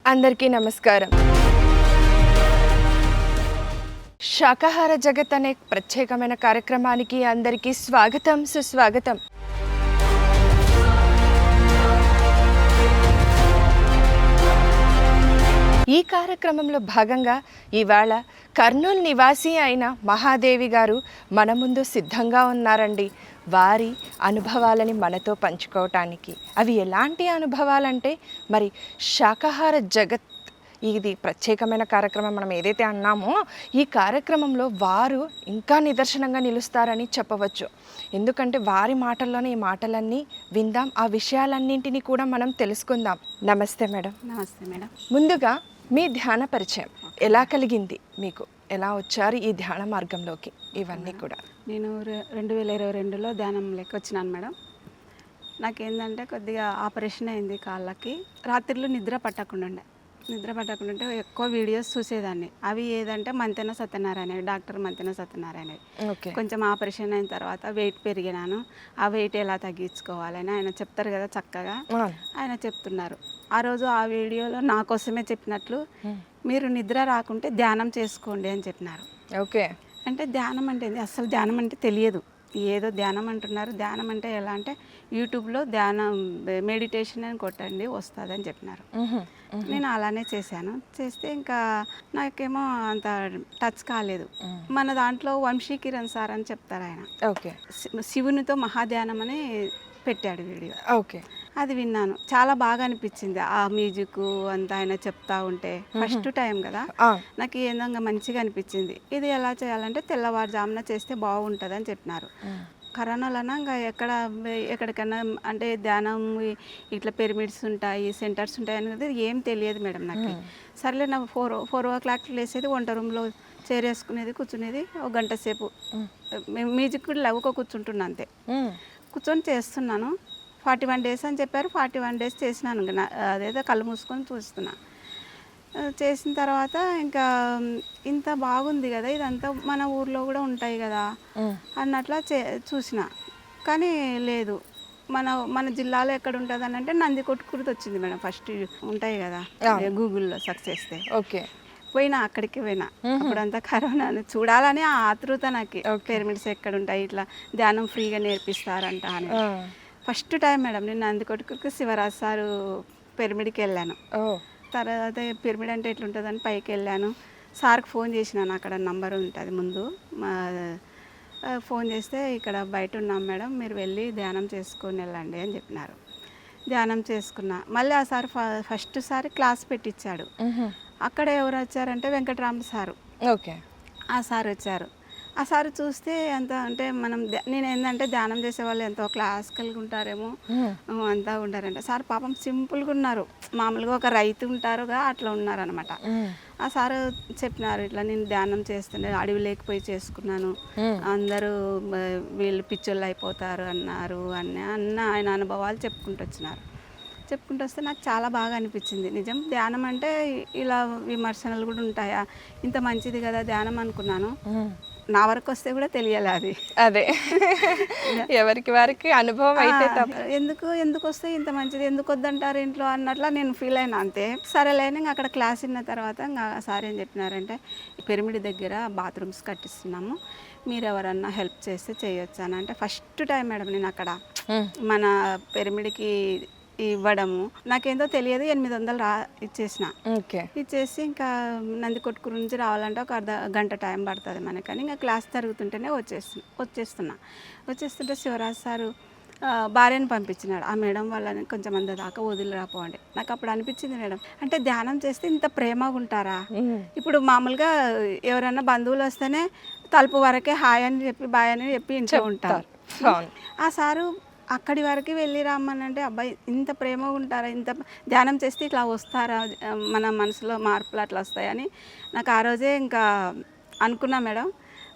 అందరికీ నమస్కారం. శాకాహార జగత్ అనే ప్రత్యేకమైన కార్యక్రమానికి అందరికీ స్వాగతం, సుస్వాగతం. ఈ కార్యక్రమంలో భాగంగా ఇవాళ కర్నూలు నివాసి అయిన మహాదేవి గారు మన ముందు సిద్ధంగా ఉన్నారండి. వారి అనుభవాలని మనతో పంచుకోవటానికి. అవి ఎలాంటి అనుభవాలంటే మరి శాకాహార జగత్ ఇది ప్రత్యేకమైన కార్యక్రమం మనం ఏదైతే అన్నామో ఈ కార్యక్రమంలో వారు ఇంకా నిదర్శనంగా నిలుస్తారని చెప్పవచ్చు. ఎందుకంటే వారి మాటల్లోనే ఈ మాటలన్నీ విందాం, ఆ విషయాలన్నింటినీ కూడా మనం తెలుసుకుందాం. నమస్తే మేడం. నమస్తే మేడం. ముందుగా మీ ధ్యాన పరిచయం ఎలా కలిగింది, మీకు ఎలా వచ్చారు ఈ ధ్యాన మార్గంలోకి, ఇవన్నీ కూడా. నేను 2022లో ధ్యానంలోకి వచ్చినాను మేడం. నాకేంటంటే కొద్దిగా ఆపరేషన్ అయింది కాళ్ళకి. రాత్రిలో నిద్ర పట్టకుండా ఎక్కువ వీడియోస్ చూసేదాన్ని. అవి ఏదంటే మంతెన సత్యనారాయణ, డాక్టర్ మంతెన సత్యనారాయణ. కొంచెం ఆపరేషన్ అయిన తర్వాత వెయిట్ పెరిగినాను. ఆ వెయిట్ ఎలా తగ్గించుకోవాలని ఆయన చెప్తారు కదా చక్కగా, ఆయన చెప్తున్నారు. ఆ రోజు ఆ వీడియోలో నా కోసమే చెప్పినట్లు మీరు నిద్ర రాకుంటే ధ్యానం చేసుకోండి అని చెప్పినారు. ఓకే. అంటే ధ్యానం అంటే అసలు ధ్యానం అంటే తెలియదు, ఏదో ధ్యానం అంటున్నారు. ధ్యానం అంటే ఎలా అంటే యూట్యూబ్లో ధ్యానం మెడిటేషన్ అని కొట్టండి వస్తుంది అని చెప్పినారు. నేను అలానే చేశాను. చేస్తే ఇంకా నాకేమో అంత టచ్ కాలేదు. మన దాంట్లో వంశీ కిరణ్ సార్ అని చెప్తారు ఆయన. ఓకే. శివునితో మహాధ్యానం అని పెట్టాడు వీడియో. ఓకే. అది విన్నాను, చాలా బాగా అనిపించింది. ఆ మ్యూజిక్ అంతా ఆయన చెప్తా ఉంటే ఫస్ట్ టైం కదా, నాకు ఏందంగా మంచిగా అనిపించింది. ఇది ఎలా చేయాలంటే తెల్లవారుజామున చేస్తే బాగుంటుంది అని చెప్పినారు. కరోనాలోనా ఇంకా ఎక్కడికైనా అంటే ధ్యానం ఇట్లా పిరమిడ్స్ ఉంటాయి, సెంటర్స్ ఉంటాయి అనేది ఏం తెలియదు మేడం నాకు. సర్లే నాకు 4 o'clock లేసేది, వంట రూమ్లో చేరేసుకునేది, కూర్చునేది ఒక గంట సేపు మ్యూజిక్ కూడా లవ్వుకో కూర్చుంటున్నా అంతే. కూర్చొని చేస్తున్నాను. 41 days అని చెప్పారు. 41 days చేసినాను. అదేదో కళ్ళు మూసుకొని చూస్తున్నా. చేసిన తర్వాత ఇంకా ఇంత బాగుంది కదా, ఇదంతా మన ఊర్లో కూడా ఉంటాయి కదా అన్నట్లా చూసిన. కానీ లేదు, మన జిల్లాలో ఎక్కడ ఉంటుంది అని అంటే నందికొట్కూరు వచ్చింది మేడం. ఫస్ట్ ఉంటాయి కదా గూగుల్లో సెర్చ్ చేస్తే. ఓకే. పోయినా, అక్కడికి పోయినా. అప్పుడంతా కరోనా చూడాలని ఆ ఆతృత నాకు. పిరమిడ్స్ ఎక్కడ ఉంటాయి, ఇట్లా ధ్యానం ఫ్రీగా నేర్పిస్తారంట అని. ఫస్ట్ టైం మేడం నేను నందికొట్కూరుకి శివరాజ్ సారు పిరమిడ్కి వెళ్ళాను. తర్వాత పిరమిడ్ అంటే ఎట్లుంటుందని పైకి వెళ్ళాను. సార్కి ఫోన్ చేసినాను, అక్కడ నంబర్ ఉంటుంది ముందు. ఫోన్ చేస్తే ఇక్కడ బయట ఉన్నాం మేడం, మీరు వెళ్ళి ధ్యానం చేసుకొని వెళ్ళండి అని చెప్పినారు. ధ్యానం చేసుకున్నా. మళ్ళీ ఆ సార్ ఫస్ట్ సారి క్లాస్ పెట్టించాడు. అక్కడ ఎవరు వచ్చారంటే వెంకటరామ సారు. ఓకే. ఆ సార్ వచ్చారు. ఆ సార్ చూస్తే ఎంత అంటే నేను ఏంటంటే ధ్యానం చేసే వాళ్ళు ఎంతో క్లాసికల్గా ఉంటారేమో అంతా ఉంటారంట. సార్ పాపం సింపుల్గా ఉన్నారు, మామూలుగా ఒక రైతు ఉంటారుగా అట్లా ఉన్నారనమాట. ఆ సారు చెప్పినారు, ఇట్లా నేను ధ్యానం చేస్తుండే అడవి లేకపోయి చేసుకున్నాను, అందరూ వీళ్ళు పిచ్చోళ్ళు అయిపోతారు అన్నారు అన్న ఆయన అనుభవాలు చెప్పుకుంటూ వచ్చినారు. చెప్పుకుంటూ వస్తే నాకు చాలా బాగా అనిపించింది. నిజం ధ్యానం అంటే ఇలా విమర్శనలు కూడా ఉంటాయా, ఇంత మంచిది కదా ధ్యానం అనుకున్నాను. నా వరకు వస్తే కూడా తెలియాలి అది. అదే ఎవరికి వారికి అనుభవం అయితే ఎందుకు వస్తే ఇంత మంచిది, ఎందుకు వద్దంటారు ఇంట్లో అన్నట్లా నేను ఫీల్ అయినా అంతే. సరేలేని ఇంకా అక్కడ క్లాస్ విన్న తర్వాత ఇంకా సార్ ఏం చెప్పినారంటే, పిరమిడ్ దగ్గర బాత్రూమ్స్ కట్టిస్తున్నాము, మీరు ఎవరన్నా హెల్ప్ చేస్తే చేయొచ్చు అని. అంటే ఫస్ట్ టైం మేడం నేను అక్కడ మన పిరమిడ్కి ఇవ్వడము. నాకేందో తెలియదు, 800 ఇచ్చేసిన. ఇచ్చేసి ఇంకా నందికొట్కూరు నుంచి రావాలంటే ఒక గంట టైం పడుతుంది మనకని ఇంకా క్లాస్ జరుగుతుంటేనే వచ్చేస్తుంటే శివరాజ్ సారు భార్యను పంపించినాడు. ఆ మేడం వాళ్ళని కొంచెం అంత దాకా వదిలి రాపోండి. నాకు అప్పుడు అనిపించింది, మేడం అంటే ధ్యానం చేస్తే ఇంత ప్రేమగా ఉంటారా? ఇప్పుడు మామూలుగా ఎవరైనా బంధువులు వస్తేనే తలుపు వరకే హాయ్ అని చెప్పి బాయ్ అని చెప్పి ఇంట్లో ఉంటారు. ఆ సారు అక్కడి వరకు వెళ్ళి రమ్మనంటే అబ్బాయి ఇంత ప్రేమగా ఉంటారా, ఇంత ధ్యానం చేస్తే ఇట్లా వస్తారా, మన మనసులో మార్పులు అట్లా వస్తాయని నాకు ఆ రోజే ఇంకా అనుకున్నా మేడం.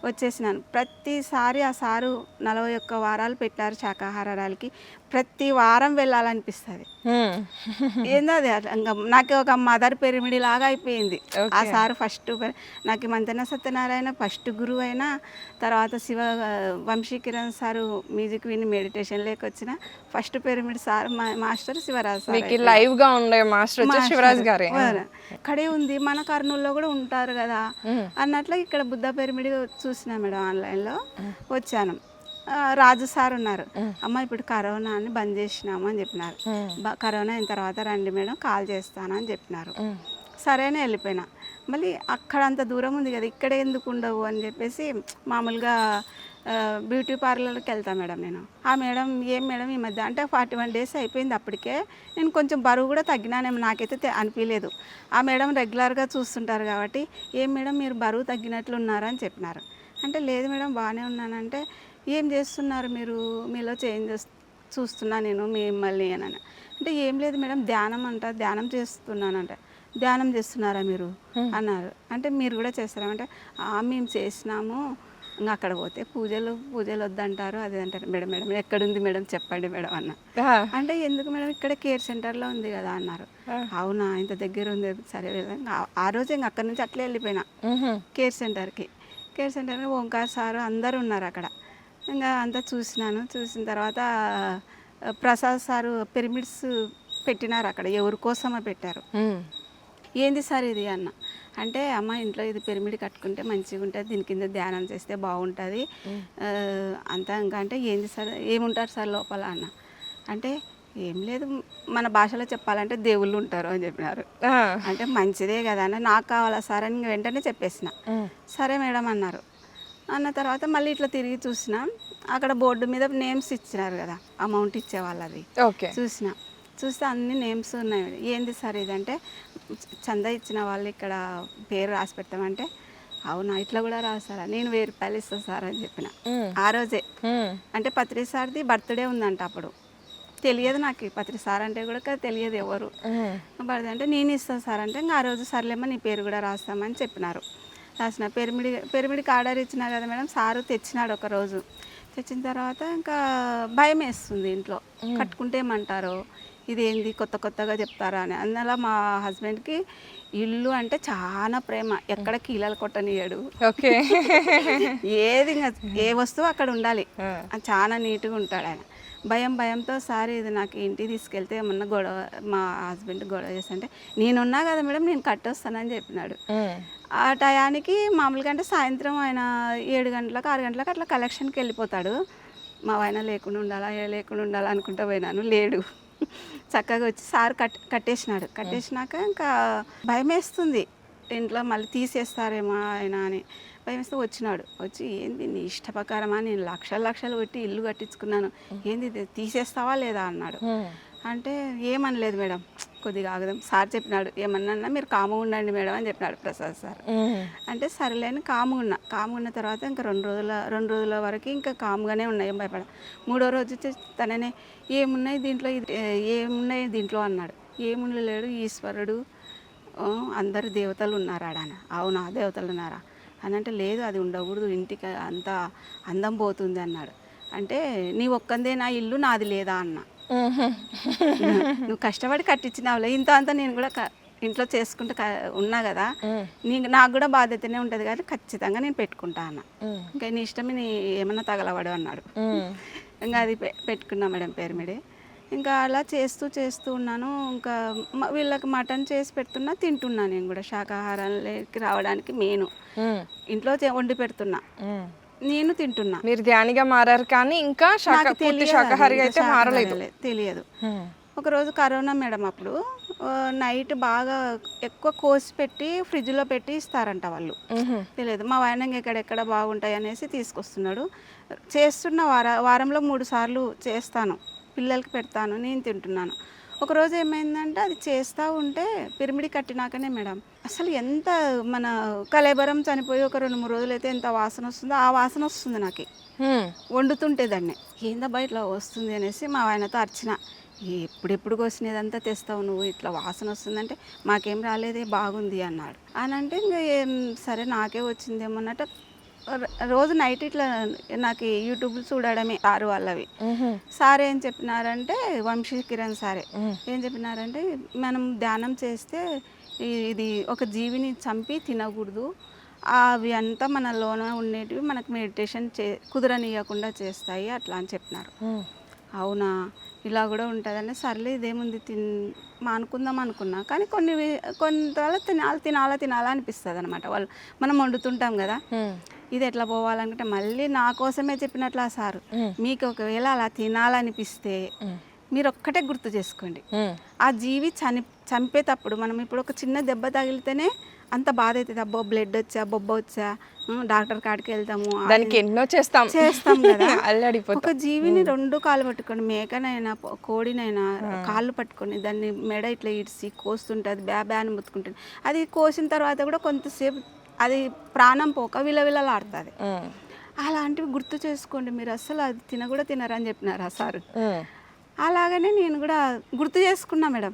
వచ్చేసినాను. ప్రతిసారి ఆ సారు 41 వారాలు పెట్టారు శాకాహారాలకి. ప్రతి వారం వెళ్ళాలనిపిస్తుంది. ఏందో అది ఇంకా నాకు ఒక మదర్ పిరమిడ్ లాగా అయిపోయింది. ఆ సార్ ఫస్ట్ నాకు మంతెన సత్యనారాయణ ఫస్ట్ గురువు అయినా, తర్వాత శివ వంశీకిరణ్ సారు మ్యూజిక్ విని మెడిటేషన్ లేకొచ్చిన first pyramid sir master Shivaraj sir. Live గా ఉండే మాస్టర్ శివరాజ్ గారే. ఇక్కడే ఉంది, మన కర్నూలులో కూడా ఉంటారు కదా అన్నట్లు ఇక్కడ బుద్ధ పిరమిడ్ చూసిన మేడం, ఆన్లైన్లో వచ్చాను. రాజు సార్ ఉన్నారు, అమ్మ ఇప్పుడు కరోనా అని బంద్ చేసినాము అని చెప్పినారు. కరోనా అయిన తర్వాత రండి మేడం కాల్ చేస్తాను అని చెప్పినారు. సరేనే వెళ్ళిపోయినా. మళ్ళీ అక్కడ అంత దూరం ఉంది కదా, ఇక్కడే ఎందుకు ఉండవు అని చెప్పేసి మామూలుగా బ్యూటీ పార్లర్కి వెళ్తాను మేడం నేను. ఆ మేడం ఏం మేడం ఈ మధ్య అంటే 41 days అయిపోయింది, అప్పటికే నేను కొంచెం బరువు కూడా తగ్గినానేమో నాకైతే అనిపించలేదు. ఆ మేడం రెగ్యులర్గా చూస్తుంటారు కాబట్టి ఏం మేడం మీరు బరువు తగ్గినట్లు ఉన్నారని చెప్పినారు. అంటే లేదు మేడం బాగానే ఉన్నానంటే ఏం చేస్తున్నారు మీరు, మీలో చేంజెస్ చూస్తున్నా నేను మిమ్మల్ని అని. అంటే ఏం లేదు మేడం ధ్యానం ధ్యానం చేస్తున్నానంట. ధ్యానం చేస్తున్నారా మీరు అన్నారు. అంటే మీరు కూడా చేస్తారా అంటే మేము చేసినాము, ఇంకా అక్కడ పోతే పూజలు వద్దంటారు అది అంటారు. మేడం మేడం ఎక్కడుంది మేడం చెప్పండి మేడం అన్న. అంటే ఎందుకు మేడం ఇక్కడ కేర్ సెంటర్లో ఉంది కదా అన్నారు. అవునా ఇంత దగ్గర ఉంది, సరే ఆ రోజు ఇంకా అక్కడ నుంచి అట్లే వెళ్ళిపోయినా కేర్ సెంటర్కి. కేర్ సెంటర్కి ఓంకార్ సారు అందరూ ఉన్నారు అక్కడ. ఇంకా అంతా చూసినాను. చూసిన తర్వాత ప్రసాద్ సారు పిరమిడ్స్ పెట్టినారు అక్కడ, ఎవరి కోసమో పెట్టారు. ఏంది సార్ ఇది అన్న. అంటే అమ్మ ఇంట్లో ఇది పిరమిడ్ కట్టుకుంటే మంచిగా ఉంటుంది, దీని కింద ధ్యానం చేస్తే బాగుంటుంది అంతా. ఇంకా అంటే ఏంది సార్ ఏముంటారు సార్ లోపల అన్న. అంటే ఏం లేదు మన భాషలో చెప్పాలంటే దేవుళ్ళు ఉంటారు అని చెప్పినారు. అంటే మంచిదే కదా అన్న, నాకు కావాలా సార్ అని వెంటనే చెప్పేసిన. సరే మేడం అన్నారు. అన్న తర్వాత మళ్ళీ ఇట్లా తిరిగి చూసిన, అక్కడ బోర్డు మీద నేమ్స్ ఇచ్చినారు కదా అమౌంట్ ఇచ్చే వాళ్ళది. చూస్తే అన్ని నేమ్స్ ఉన్నాయి. ఏంది సార్ ఇదంటే చందా ఇచ్చిన వాళ్ళు ఇక్కడ పేరు రాసి పెట్టామంటే అవునా ఇట్లా కూడా రాస్తారా, నేను 1000 రూపాయలు ఇస్తాను సార్ అని చెప్పిన ఆ రోజే. అంటే పత్రి సార్ది బర్త్డే ఉందంట అప్పుడు, తెలియదు నాకు పత్రి సార్ అంటే కూడా తెలియదు ఎవరు. బర్త్డే అంటే నేను ఇస్తాను సార్ అంటే ఇంకా ఆ రోజు సర్లేమో నీ పేరు కూడా రాస్తామని చెప్పినారు. రాసిన పిరమిడ్కి ఆర్డర్ ఇచ్చినా కదా మేడం, సారు తెచ్చినాడు ఒక రోజు. తెచ్చిన తర్వాత ఇంకా భయం వేస్తుంది ఇంట్లో, కట్టుకుంటే ఏమంటారో ఇదేంది కొత్తగా చెప్తారా అని. అందువల్ల మా హస్బెండ్కి ఇల్లు అంటే చాలా ప్రేమ, ఎక్కడ కీలలు కొట్టనియడు. ఓకే ఏది ఇంకా ఏ వస్తువు అక్కడ ఉండాలి, చాలా నీట్గా ఉంటాడు ఆయన. భయంతో సార్ ఇది నాకు ఇంటికి తీసుకెళ్తే ఏమన్నా గొడవ, మా హస్బెండ్ గొడవ చేస్తుంటే నేనున్నా కదా మేడం నేను కట్టొస్తానని చెప్పినాడు. ఆ టయానికి మామూలుగా అంటే సాయంత్రం ఆయన 7 గంటలకు 6 గంటలకు అట్లా కలెక్షన్కి వెళ్ళిపోతాడు. మా ఆయన లేకుండా ఉండాలా అనుకుంటా పోయినాను, లేడు. చక్కగా వచ్చి సార్ కట్టేసినాక ఇంకా భయం వేస్తుంది ఇంట్లో, మళ్ళీ తీసేస్తారేమో ఆయన అని భయం వేస్తే వచ్చినాడు. వచ్చి ఏంది నీ ఇష్ట ప్రకారమా, నేను లక్షలు పెట్టి ఇల్లు కట్టించుకున్నాను, ఏంది తీసేస్తావా లేదా అన్నాడు. అంటే ఏమనలేదు మేడం, కొద్దిగా ఆగదాం సార్ చెప్పినాడు, ఏమన్నా మీరు కాముగా ఉండండి మేడం అని చెప్పినాడు ప్రసాద్ సార్. అంటే సరేలేని కాముగా ఉన్న తర్వాత ఇంకా 2 రోజుల వరకు ఇంకా కాముగానే ఉన్నాయి, ఏం భయపడ. 3వ రోజు తననే ఏమున్నాయి దీంట్లో అన్నాడు. ఏముండలేడు ఈశ్వరుడు అందరు దేవతలు ఉన్నారా అని. అవునా దేవతలు ఉన్నారా అని అంటే లేదు అది ఉండకూడదు, ఇంటికి అంత అందం పోతుంది అన్నాడు. అంటే నీ ఒక్కందే నా ఇల్లు నాది లేదా అన్న. నువ్వు కష్టపడి కట్టించినావులే, అంతా నేను కూడా ఇంట్లో చేసుకుంటూ ఉన్నా కదా, నాకు కూడా బాధ్యతనే ఉంటుంది కానీ ఖచ్చితంగా నేను పెట్టుకుంటా అన్న. ఇంకా నీ ఇష్టమే, నీ ఏమన్నా తగలవాడు అన్నాడు. ఇంకా అది పెట్టుకున్నా మేడం పిరమిడ్. ఇంకా అలా చేస్తూ ఉన్నాను. ఇంకా వీళ్ళకి మటన్ చేసి పెడుతున్నా, తింటున్నా. నేను కూడా శాకాహారంలోకి రావడానికి మెయిన్ ఇంట్లో వండి పెడుతున్నా, నేను తింటున్నా. మీరు ధ్యానిగా మారారు కానీ ఇంకా శాకాహారిగా అయితే మారలేదు, తెలియదు. ఒకరోజు కరోనా మేడం, అప్పుడు నైట్ బాగా ఎక్కువ కోసి పెట్టి ఫ్రిడ్జ్లో పెట్టి ఇస్తారంట వాళ్ళు, తెలియదు. మా ఆయన ఎక్కడెక్కడ బాగుంటాయి అనేసి తీసుకొస్తున్నాడు. చేస్తున్న వారంలో 3 సార్లు చేస్తాను, పిల్లలకి పెడతాను, నేను తింటున్నాను. ఒకరోజు ఏమైందంటే అది చేస్తూ ఉంటే పిరమిడ్ కట్టినాకనే మేడం అసలు ఎంత మన కలేబరం చనిపోయి ఒక 2-3 రోజులు అయితే ఎంత వాసన వస్తుందో ఆ వాసన వస్తుంది నాకు వండుతుంటే. దాన్ని ఏందా బయట వస్తుంది అనేసి మా ఆయనతో అర్చిన, ఎప్పుడెప్పుడు కోసినదంతా తెస్తావు నువ్వు, ఇట్లా వాసన వస్తుందంటే మాకేం రాలేదే బాగుంది అన్నాడు. అని అంటే ఇంకా సరే నాకే వచ్చిందేమో అన్నట్టు రోజు నైట్ ఇట్లా నాకు యూట్యూబ్ చూడడమే సారు వాళ్ళవి. సార్ ఏం చెప్పినారంటే వంశీ కిరణ్ సారే ఏం చెప్పినారంటే మనం ధ్యానం చేస్తే ఇది ఒక జీవిని చంపి తినకూడదు, అవి అంతా మనలోన ఉండేటివి మనకు మెడిటేషన్ కుదరనీయకుండా చేస్తాయి అట్లా అని చెప్పినారు. అవునా ఇలా కూడా ఉంటుందని సర్లే ఇదేముంది మానుకుందాం అనుకున్నా. కానీ కొంతవల్ల తినాలా అనిపిస్తుంది అనమాట. మనం వండుతుంటాం కదా, ఇది ఎట్లా పోవాలనుకుంటే మళ్ళీ నా కోసమే చెప్పినట్లు ఆ సారు, మీకు ఒకవేళ అలా తినాలనిపిస్తే మీరు ఒక్కటే గుర్తు చేసుకోండి, ఆ జీవి చంపేటప్పుడు మనం ఇప్పుడు ఒక చిన్న దెబ్బ తగిలితేనే అంత బాధ అవుతుంది, అబ్బో బ్లడ్ వచ్చా బొబ్బ వచ్చా డాక్టర్ కాడికి వెళ్తాము, దానికి ఎన్నో చేస్తాం కదా. ఒక జీవిని 2 కాళ్ళు పట్టుకొని, మేకనైనా కోడినైనా కాళ్ళు పట్టుకొని దాన్ని మెడ ఇట్లా ఇడిసి కోస్తుంటే అది బ్యా అని ముత్తుకుంటుంది. అది కోసిన తర్వాత కూడా కొంతసేపు అది ప్రాణం పోక విలవిలలాడుతుంది. అలాంటివి గుర్తు చేసుకోండి మీరు, అస్సలు అది తినరని చెప్పినారు ఆ సారు. అలాగనే నేను కూడా గుర్తు చేసుకున్నా మేడం.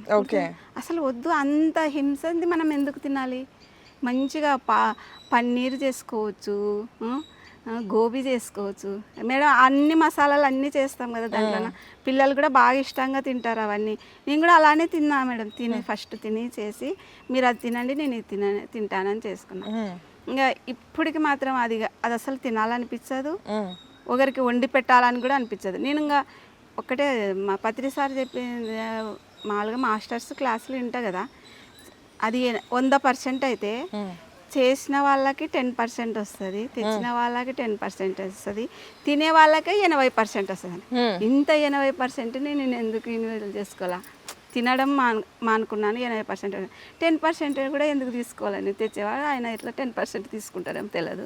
అసలు వద్దు, అంత హింసది మనం ఎందుకు తినాలి, మంచిగా పన్నీర్ చేసుకోవచ్చు, గోబీ చేసుకోవచ్చు మేడం, అన్ని మసాలాలు అన్నీ చేస్తాం కదా దాంట్లో. పిల్లలు కూడా బాగా ఇష్టంగా తింటారు అవన్నీ. నేను కూడా అలానే తిన్నా మేడం. ఫస్ట్ తిని చేసి మీరు అది తినండి నేను ఇది తింటానని చేసుకున్నా. ఇంకా ఇప్పటికి మాత్రం అది అసలు తినాలనిపించదు, ఒకరికి వండి పెట్టాలని కూడా అనిపించదు. నేను ఇంకా ఒక్కటే మా పత్రి సార్ చెప్పింది, మామూలుగా మాస్టర్స్ క్లాసులు వింటా కదా, అది 100% అయితే చేసిన వాళ్ళకి 10% వస్తుంది, తెచ్చిన వాళ్ళకి 10% వస్తుంది, తినే వాళ్ళకే 80% వస్తుంది. ఇంత 80%ని నేను ఎందుకు ఇన్వెస్ట్ చేసుకోవాలా, తినడం మానుకున్నాను. 80% 10% కూడా ఎందుకు తీసుకోవాలని, తెచ్చేవాడు ఆయన ఇట్లా 10% తీసుకుంటారేమో తెలియదు,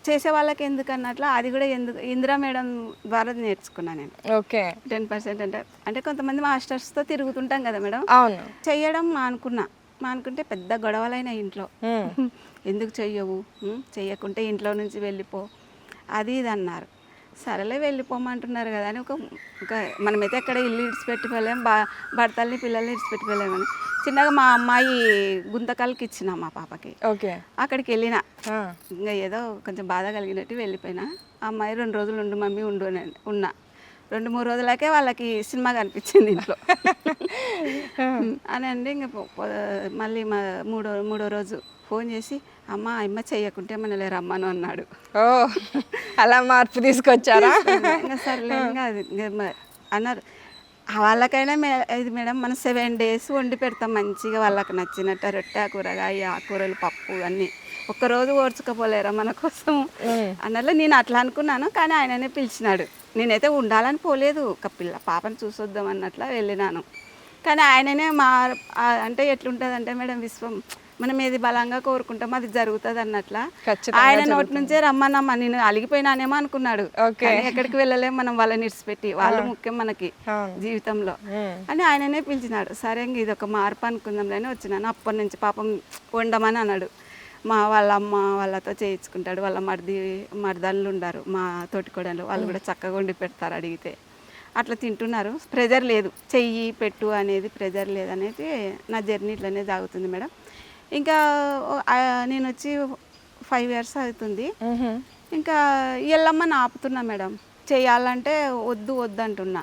చేసే వాళ్ళకి ఎందుకు అన్నట్లు అది కూడా ఎందుకు ఇందిరా మేడం ద్వారా నేర్చుకున్నాను నేను. 10% అంటే కొంతమంది మాస్టర్స్తో తిరుగుతుంటాం కదా మేడం, చెయ్యడం మానుకుంటే పెద్ద గొడవలైన ఇంట్లో, ఎందుకు చెయ్యవు, చెయ్యకుంటే ఇంట్లో నుంచి వెళ్ళిపో అది ఇది అన్నారు. సరేలే వెళ్ళిపోమంటున్నారు కదా అని ఒక మనమైతే ఎక్కడ ఇల్లు ఇడిచిపెట్టిపోలేం, భర్తల్ని పిల్లల్ని ఇడిచిపెట్టిపోలేమని చిన్నగా మా అమ్మాయి గుంతకల్కి ఇచ్చిన మా పాపకి. అక్కడికి వెళ్ళిన, ఇంకా ఏదో కొంచెం బాధ కలిగినట్టు వెళ్ళిపోయినా. ఆ అమ్మాయి 2 రోజులు ఉండు మమ్మీ ఉన్నా 2-3 రోజులకే వాళ్ళకి సినిమా కనిపించింది ఇంట్లో అని అండి. ఇంకా మళ్ళీ మూడో రోజు ఫోన్ చేసి అమ్మ చెయ్యకుంటే మనలే రమ్మను అన్నాడు. అలా మార్పు తీసుకొచ్చారా? ఇంకా సర్లే ఇంకా అది అన్నారు. వాళ్ళకైనా ఇది మేడం మనం 7 days వండి పెడతాం మంచిగా, వాళ్ళకి నచ్చినట్టు రొట్టె కూరగాయ ఆకుకూరలు పప్పు అన్నీ, ఒక్కరోజు ఓర్చుకపోలేరా మన కోసం అన్నట్లు నేను అట్లా అనుకున్నాను. కానీ ఆయననే పిలిచినాడు, నేనైతే ఉండాలని పోలేదు, ఒక పాపను చూసొద్దాం అన్నట్లా వెళ్ళినాను. కానీ ఆయననే అంటే ఎట్లుంటుంది అంటే మేడం విశ్వం, మనం ఏది బలంగా కోరుకుంటామో అది జరుగుతుంది అన్నట్లా. ఆయన నోటి నుంచే రమ్మన్నమ్మా, నేను అలిగిపోయినానేమో అనుకున్నాడు. ఎక్కడికి వెళ్ళలేము మనం వాళ్ళని ఇడిచిపెట్టి, వాళ్ళు ముఖ్యం మనకి జీవితంలో అని ఆయననే పిలిచినాడు. సరే ఇంక ఇది ఒక మార్పు అనుకుందాంలేని వచ్చినాను. అప్పటి నుంచి పాపం వండమని అన్నాడు. వాళ్ళ అమ్మ వాళ్ళతో చేయించుకుంటాడు, వాళ్ళ మర్దాళ్ళు ఉండారు మా తోటికోడలు, వాళ్ళు కూడా చక్కగా వండి పెడతారు అడిగితే, అట్లా తింటున్నారు. ప్రెజర్ లేదు, చెయ్యి పెట్టు అనేది ప్రెజర్ లేదనేది నా జర్నీ ఇట్లనే సాగుతుంది మేడం. ఇంకా నేను వచ్చి 5 years అవుతుంది. ఇంకా ఎల్లమ్మని ఆపుతున్నా మేడం, చేయాలంటే వద్దు అంటున్నా.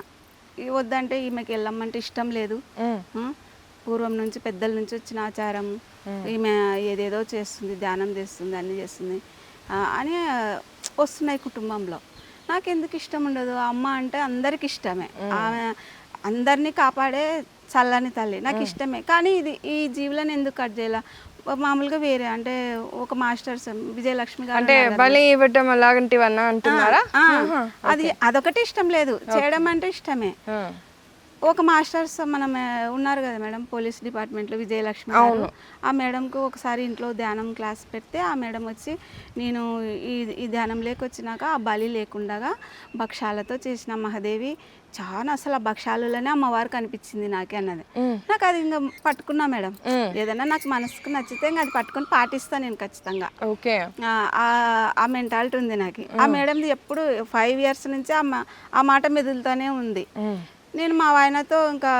వద్దంటే ఈమెకి ఎల్లమ్మంటే ఇష్టం లేదు, పూర్వం నుంచి పెద్దల నుంచి వచ్చిన ఆచారం, ఈమె ఏదేదో చేస్తుంది, ధ్యానం చేస్తుంది, అన్నీ చేస్తుంది అని వస్తున్నాయి కుటుంబంలో. నాకెందుకు ఇష్టం ఉండదు, అమ్మ అంటే అందరికి ఇష్టమే, ఆమె అందరినీ కాపాడే చల్లని తల్లి, నాకు ఇష్టమే. కానీ ఈ జీవులను ఎందుకు కట్ చేయాల, మామూలుగా వేరే అంటే ఒక మాస్టర్స్ విజయలక్ష్మి గారు అంటే బలి ఇవ్వటం అలాంటివన్నా అంటున్నారా? అదొకటి ఇష్టం లేదు, చేయడం అంటే ఇష్టమే. ఒక మాస్టర్స్ మనం ఉన్నారు కదా మేడం పోలీస్ డిపార్ట్మెంట్లో విజయలక్ష్మి గారు, ఆ మేడంకు ఒకసారి ఇంట్లో ధ్యానం క్లాస్ పెడితే ఆ మేడం వచ్చి నేను ఈ ధ్యానం లేకొచ్చినాక ఆ బలి లేకుండా భక్షాలతో చేసిన మహాదేవి చాలా అసలు ఆ భక్షాలలోనే అమ్మవారు కనిపించింది నాకే అన్నది. నాకు అది ఇంకా పట్టుకున్నా మేడం, ఏదైనా నాకు మనసుకు నచ్చితే ఇంకా అది పట్టుకొని పాటిస్తాను నేను ఖచ్చితంగా. ఆ మెంటాలిటీ ఉంది నాకు. ఆ మేడంది ఎప్పుడు 5 years నుంచి ఆ మాట మెదులుతూనే ఉంది. నేను మా ఆయనతో ఇంకా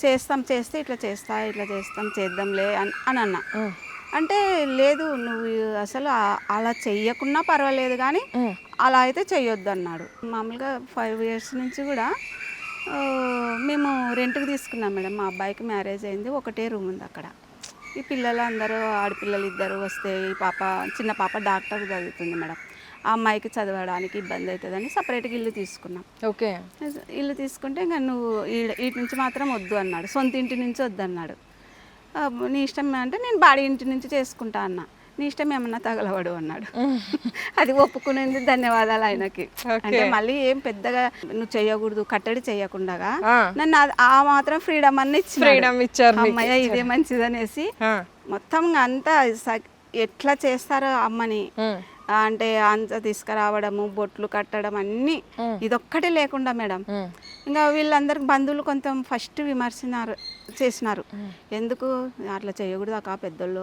చేస్తే ఇట్లా చేస్తాం చేద్దాంలే అని అన్నా. అంటే లేదు నువ్వు అసలు అలా చెయ్యకున్నా పర్వాలేదు కానీ అలా అయితే చెయ్యొద్దు అన్నాడు. మామూలుగా 5 years నుంచి కూడా మేము రెంట్కి తీసుకున్నాం మేడం. మా అబ్బాయికి మ్యారేజ్ అయింది, ఒకటే రూమ్ ఉంది అక్కడ. ఈ పిల్లలు అందరూ ఆడపిల్లలు ఇద్దరు వస్తే ఈ చిన్న పాప డాక్టర్ చదువుతుంది మేడం. ఆ అమ్మాయికి చదవడానికి ఇబ్బంది అవుతుందని సపరేట్గా ఇల్లు తీసుకున్నాం. ఓకే, ఇల్లు తీసుకుంటే ఇంకా నువ్వు వీటి నుంచి మాత్రం వద్దు అన్నాడు, సొంత ఇంటి నుంచి వద్దు అన్నాడు. నీ ఇష్టం అంటే నేను బాడీ ఇంటి నుంచి చేసుకుంటా అన్నా. నీ ఇష్టం ఏమన్నా తగలవాడు అన్నాడు. అది ఒప్పుకునేది ధన్యవాదాలు ఆయనకి. అంటే మళ్ళీ ఏం పెద్దగా నువ్వు చేయకూడదు కట్టడి చేయకుండా నన్ను ఆ మాత్రం ఫ్రీడమ్ అన్ని ఇచ్చారు. అమ్మయ్య ఇదే మంచిదనేసి మొత్తం అంతా ఎట్లా చేస్తారో అమ్మని అంటే అంత తీసుకురావడము, బొట్లు కట్టడం అన్నీ ఇదొక్కటే లేకుండా మేడం. ఇంకా వీళ్ళందరికి బంధువులు కొంచెం ఫస్ట్ చేసినారు. ఎందుకు అట్లా చేయకూడదు అక్క, పెద్దోళ్ళు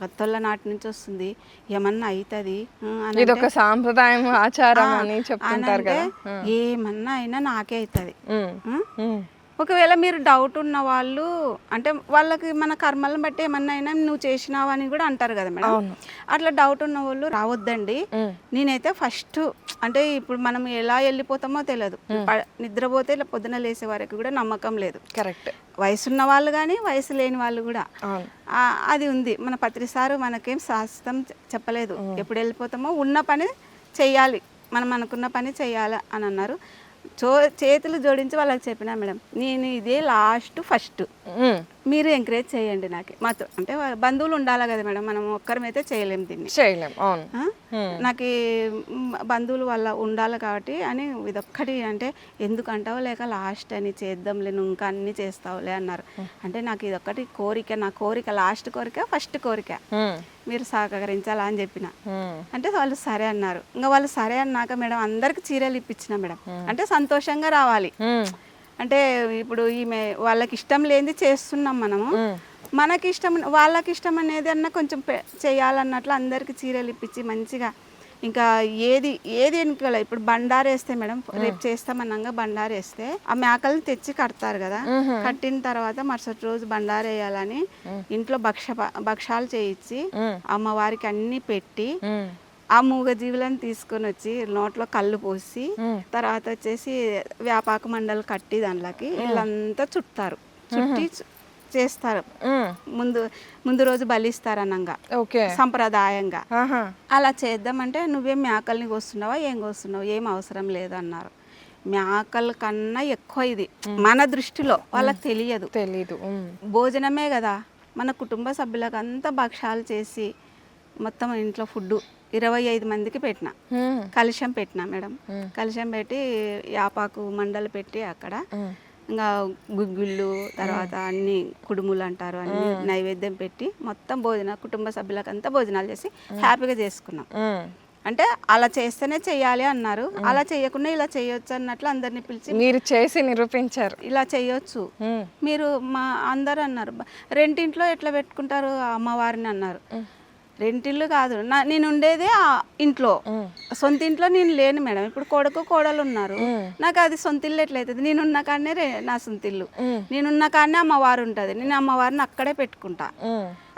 అత్తోళ్ళ నాటి నుంచి వస్తుంది, ఏమన్నా అవుతుంది, ఇదొక సాంప్రదాయం ఆచారం అని చెప్తుంటారు కదా. ఏమన్నా అయినా నాకే అవుతుంది. ఒకవేళ మీరు డౌట్ ఉన్న వాళ్ళు అంటే వాళ్ళకి మన కర్మలను బట్టి ఏమన్నా అయినా నువ్వు చేసినావు అని కూడా అంటారు కదా మేడం. అట్లా డౌట్ ఉన్న వాళ్ళు రావద్దండి. నేనైతే ఫస్ట్ అంటే ఇప్పుడు మనం ఎలా వెళ్ళిపోతామో తెలియదు, నిద్రపోతే ఇలా పొద్దున లేసే వరకు కూడా నమ్మకం లేదు. కరెక్ట్. వయసున్న వాళ్ళు కానీ వయసు లేని వాళ్ళు కూడా అది ఉంది. మన పత్రిసారు మనకేం శాస్త్రం చెప్పలేదు, ఎప్పుడు వెళ్ళిపోతామో ఉన్న పని చెయ్యాలి, మనం అనుకున్న పని చెయ్యాలి అని అన్నారు. చేతులు జోడించి వాళ్ళకి చెప్పినా మేడం, నేను ఇదే ఫస్ట్ మీరు ఎంకరేజ్ చేయండి నాకు. మాతో అంటే బంధువులు ఉండాలి కదా మేడం, మనం ఒక్కరమైతే చేయలేము, దీన్ని చేయలేము. నాకు బంధువులు వాళ్ళ ఉండాలి కాబట్టి అని ఇదొక్కటి అంటే ఎందుకంటావు లేక లాస్ట్ అని చేద్దాంలే, నువ్వు ఇంకా అన్ని చేస్తావులే అన్నారు. అంటే నాకు ఇదొక్కటి కోరిక, నా కోరిక లాస్ట్ కోరిక ఫస్ట్ కోరిక, మీరు సహకరించాలా అని చెప్పిన. అంటే వాళ్ళు సరే అన్నారు. ఇంకా వాళ్ళు సరే అన్నాక మేడం అందరికి చీరలు ఇప్పించిన మేడం. అంటే సంతోషంగా రావాలి. అంటే ఇప్పుడు ఈమె వాళ్ళకి ఇష్టం లేనిది చేస్తున్నాం మనము, మనకి ఇష్టం వాళ్ళకి ఇష్టం అనేది అన్న కొంచెం చేయాలన్నట్లు అందరికి చీరలు ఇప్పించి మంచిగా. ఇంకా ఏది ఎన్నికల ఇప్పుడు బండారేస్తే మేడం, రేపు చేస్తామన్నాగా బండారేస్తే ఆ మేకలను తెచ్చి కడతారు కదా, కట్టిన తర్వాత మరుసటి రోజు బండారేయాలని ఇంట్లో భక్షాలు చేయించి అమ్మవారికి అన్ని పెట్టి ఆ మూగజీవులను తీసుకొని వచ్చి నోట్లో కళ్ళు పోసి తర్వాత వచ్చేసి వేపాకు మండలు కట్టి దాంట్లోకి వీళ్ళంతా చుట్టారు, చుట్టి చేస్తారు. ముందు రోజు బలిస్తారు అనంగా సంప్రదాయంగా. అలా చేద్దామంటే నువ్వేం మేకల్ని కోస్తున్నావా, ఏం కోస్తున్నావు, ఏం అవసరం లేదన్నారు. మేకల కన్నా ఎక్కువ ఇది మన దృష్టిలో, వాళ్ళకి తెలియదు. భోజనమే కదా, మన కుటుంబ సభ్యులకు అంతా భక్షాలు చేసి మొత్తం ఇంట్లో ఫుడ్ 25 మందికి పెట్టిన, కలశం పెట్టిన మేడం. కలశం పెట్టి యాపాకు మండలు పెట్టి అక్కడ ఇంకా గుగ్గిళ్ళు తర్వాత అన్ని కుడుములు అంటారు అన్ని నైవేద్యం పెట్టి మొత్తం కుటుంబ సభ్యులకు అంతా భోజనాలు చేసి హ్యాపీగా చేసుకున్నాం. అంటే అలా చేస్తేనే చెయ్యాలి అన్నారు, అలా చేయకుండా ఇలా చేయొచ్చు అన్నట్లు అందరిని పిలిచి మీరు చేసి నిరూపించారు, ఇలా చేయొచ్చు మీరు. మా అందరు అన్నారు రెంటింట్లో ఎట్లా పెట్టుకుంటారు అమ్మవారిని అన్నారు. రెంటిల్లు కాదు, నేను ఉండేదే ఆ ఇంట్లో, సొంత ఇంట్లో నేను లేను మేడం. ఇప్పుడు కొడుకు కోడలు ఉన్నారు, నాకు అది సొంత ఇల్లు ఎట్లయితుంది? నేనున్న కాడనే నా సొంత ఇల్లు, నేనున్న కాడనే అమ్మవారు ఉంటుంది, నేను అమ్మవారిని అక్కడే పెట్టుకుంటా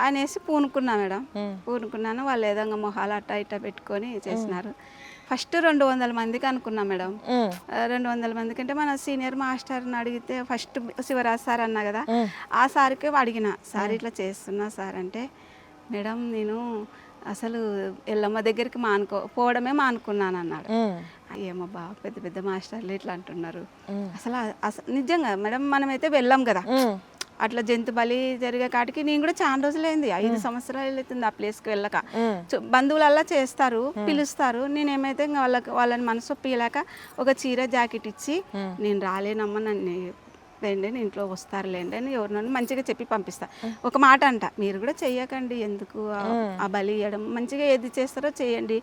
అనేసి పూనుకున్నా మేడం. పూనుకున్నాను. వాళ్ళు ఏదంగా మొహాలు అట్ట ఇట్ట పెట్టుకొని చేసినారు. ఫస్ట్ 200 మందికి అనుకున్నా మేడం. 200 మందికి అంటే మన సీనియర్ మాస్టర్ని అడిగితే ఫస్ట్ శివరాజ్ సార్ అన్నా కదా, ఆ సార్కే అడిగిన, సార్ ఇట్లా చేస్తున్నా సార్ అంటే, మేడం నేను అసలు ఎల్లమ్మ దగ్గరికి పోవడమే మానుకున్నాను అన్నాడు. ఏమో బా పెద్ద పెద్ద మాస్టర్లు ఇట్లా అంటున్నారు. అసలు నిజంగా మేడం మనమైతే వెళ్ళాం కదా, అట్లా జంతు బలి జరిగే కాటికి నేను కూడా చాలా రోజులైంది, 5 సంవత్సరాలు అవుతుంది ఆ ప్లేస్కి వెళ్ళక. బంధువులల్లా చేస్తారు, పిలుస్తారు, నేనేమైతే వాళ్ళని మనసు ఒప్పియలేక ఒక చీర జాకెట్ ఇచ్చి నేను రాలేనమ్మా, నన్ను లేండి ఇంట్లో వస్తారులేండి అని ఎవరినైనా మంచిగా చెప్పి పంపిస్తా. ఒక మాట అంట, మీరు కూడా చెయ్యకండి, ఎందుకు ఆ బలి ఇవ్వడం, మంచిగా ఏది చేస్తారో చేయండి,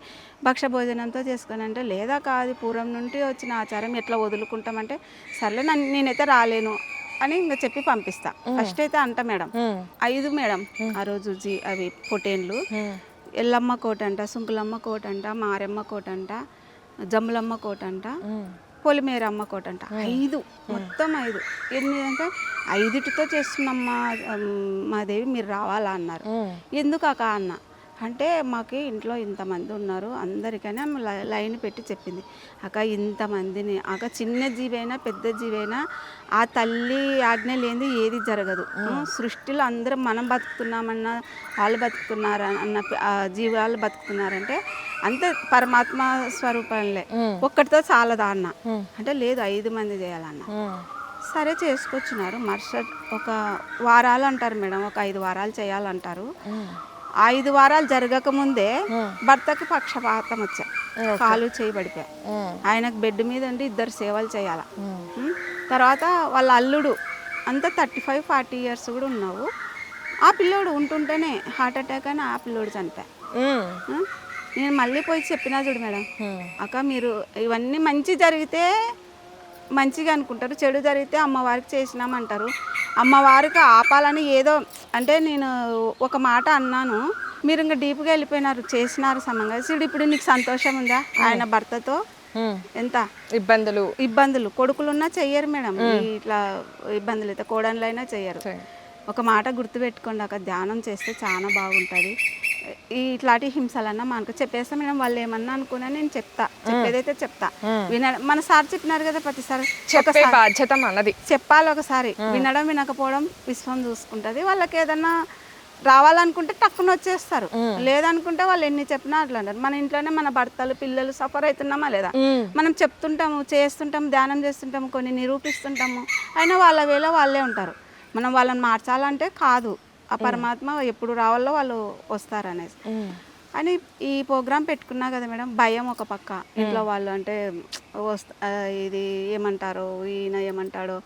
భక్ష భోజనంతో చేసుకొని అంటే, లేదా కాదు పూర్వం నుండి వచ్చిన ఆచారం ఎట్లా వదులుకుంటామంటే, సర్లే నేనైతే రాలేను అని ఇంకా చెప్పి పంపిస్తా. ఫస్ట్ అయితే అంట మేడం 5 మేడం ఆ రోజు అవి పొటేన్లు, ఎల్లమ్మ కోట అంట, సుంకులమ్మ కోట అంట, మారెమ్మ కోట అంట, జమ్ములమ్మ కోట అంట, పొలిమేరమ్మ కోట అంట 5 మొత్తం 5 ఎన్ని అంటే 5టితో చేస్తున్నామ్మా మా దేవి మీరు రావాలా అన్నారు. ఎందుకు అక్క అన్న అంటే మాకు ఇంట్లో ఇంతమంది ఉన్నారు అందరికైనా ఆమె లైన్ పెట్టి చెప్పింది. అక్క ఇంతమందిని అక్క చిన్న జీవైనా పెద్ద జీవైనా ఆ తల్లి ఆజ్ఞ లేనిది ఏది జరగదు. సృష్టిలో అందరం మనం బతుకుతున్నామన్నా వాళ్ళు బతుకుతున్నారు అన్న జీవాలు బతుకుతున్నారంటే అంతే పరమాత్మ స్వరూపంలే. ఒక్కటితో చాలదా అన్న అంటే లేదు 5 మంది చేయాలన్న. సరే చేసుకొచ్చినారు. మరుసటి ఒక వారాలు అంటారు మేడం, ఒక 5 వారాలు చేయాలంటారు. 5 వారాలు జరగకముందే భర్తకి పక్షపాతం వచ్చాయి, కాలు చేయబడిపోయా. ఆయనకు బెడ్ మీద ఉండి 2 సేవలు చేయాల. తర్వాత వాళ్ళ అల్లుడు అంతా 35-40 ఇయర్స్ కూడా ఉన్నావు. ఆ పిల్లోడు ఉంటుంటేనే హార్ట్ అటాక్ అని ఆ పిల్లోడు చనిపోయా. నేను మళ్ళీ పోయి చెప్పినా చూడు మేడం, అక్క మీరు ఇవన్నీ మంచి జరిగితే మంచిగా అనుకుంటారు, చెడు జరిగితే అమ్మవారికి చేసినామంటారు. అమ్మవారికి ఆపాలని ఏదో అంటే నేను ఒక మాట అన్నాను, మీరు ఇంకా డీప్గా వెళ్ళిపోయినారు, చేసినారు సమంగా. ఇప్పుడు నీకు సంతోషం ఉందా? ఆయన భర్తతో ఎంత ఇబ్బందులు కొడుకులున్నా చెయ్యరు మేడం, ఇట్లా ఇబ్బందులు అయితే కోడన్లైనా చెయ్యరు. ఒక మాట గుర్తుపెట్టుకోండి అక్క, ధ్యానం చేస్తే చాలా బాగుంటుంది. ఇట్లాంటి హింసలన్నా మనకు చెప్పేస్తా మేడం, వాళ్ళు ఏమన్నా అనుకున్నా నేను చెప్తా, చెప్పేదైతే చెప్తా. మన సార్ చెప్పినారు కదా ప్రతిసారి చెప్పే బాధ్యత మనది, చెప్పాలి. ఒకసారి వినడం వినకపోవడం విశ్వం చూసుకుంటుంది. వాళ్ళకి ఏదన్నా రావాలనుకుంటే టక్కున వచ్చేస్తారు, లేదనుకుంటే వాళ్ళు ఎన్ని చెప్పినా అట్లా అంటారు. మన ఇంట్లోనే మన భర్తలు పిల్లలు సఫర్ అవుతున్నామా లేదా? మనం చెప్తుంటాము, చేస్తుంటాము, ధ్యానం చేస్తుంటాము, కొన్ని నిరూపిస్తుంటాము, అయినా వాళ్ళ వేళ వాళ్ళే ఉంటారు. మనం వాళ్ళని మార్చాలంటే కాదు, ఆ పరమాత్మ ఎప్పుడు రావాలో వాళ్ళు వస్తారనేసి అని ఈ ప్రోగ్రాం పెట్టుకున్నా కదా మేడం. భయం ఒక పక్క, ఇంట్లో వాళ్ళు అంటే ఇది ఏమంటారో ఈయన ఏమంటాడో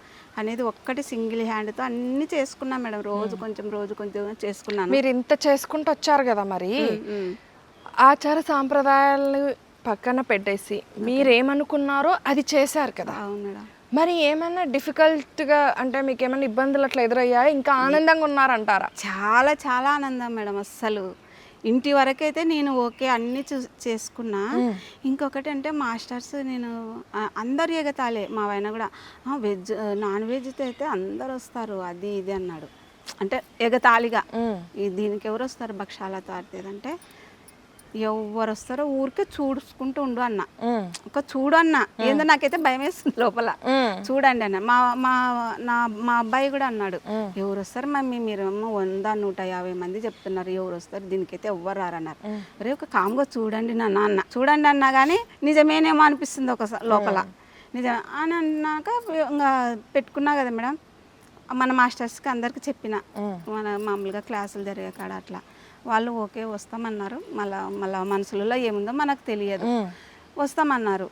అనేది ఒక్కటి సింగిల్ హ్యాండ్తో అన్నీ చేసుకున్నా మేడం. రోజు కొంచెం చేసుకున్నాను. మీరు ఇంత చేసుకుంటూ వచ్చారు కదా, మరి ఆచార సాంప్రదాయాలు పక్కన పెట్టేసి మీరేమనుకున్నారో అది చేశారు కదా. అవును మేడం. మరి ఏమైనా డిఫికల్ట్గా అంటే మీకు ఏమైనా ఇబ్బందులు అట్లా ఎదురయ్యాయి? ఇంకా ఆనందంగా ఉన్నారంటారా? చాలా చాలా ఆనందం మేడం. అస్సలు ఇంటి వరకైతే నేను ఓకే అన్నీ చేసుకున్నా. ఇంకొకటి అంటే మాస్టర్స్ నేను అందరు ఎగతాలే, మా ఆయన కూడా వెజ్ నాన్ వెజ్తో అయితే అందరు వస్తారు అది ఇది అన్నాడు. అంటే ఎగతాళిగా దీనికి ఎవరు వస్తారు భక్షాలతో ఆడితేదంటే ఎవరు వస్తారో ఊరికే చూడుకుంటూ ఉండు అన్న. ఒక చూడన్న ఏందో నాకైతే భయం వేస్తుంది లోపల. చూడండి అన్న. మా అబ్బాయి కూడా అన్నాడు, ఎవరు వస్తారు మమ్మీ మీరు 100-150 మంది చెప్తున్నారు, ఎవరు వస్తారు దీనికైతే ఎవ్వరు రారన్నారు. అరే ఒక కామ్గా చూడండి నాన్న చూడండి అన్నా కానీ నిజమేనేమో అనిపిస్తుంది ఒక లోపల. నిజం అని అన్నాక ఇంకా పెట్టుకున్నా కదా మేడం. మన మాస్టర్స్కి అందరికి చెప్పిన, మన మామూలుగా క్లాసులు జరిగే కాడ అట్లా వాళ్ళు ఓకే వస్తామన్నారు. మళ్ళా మనసులలో ఏముందో మనకు తెలియదు, వస్తామన్నారు.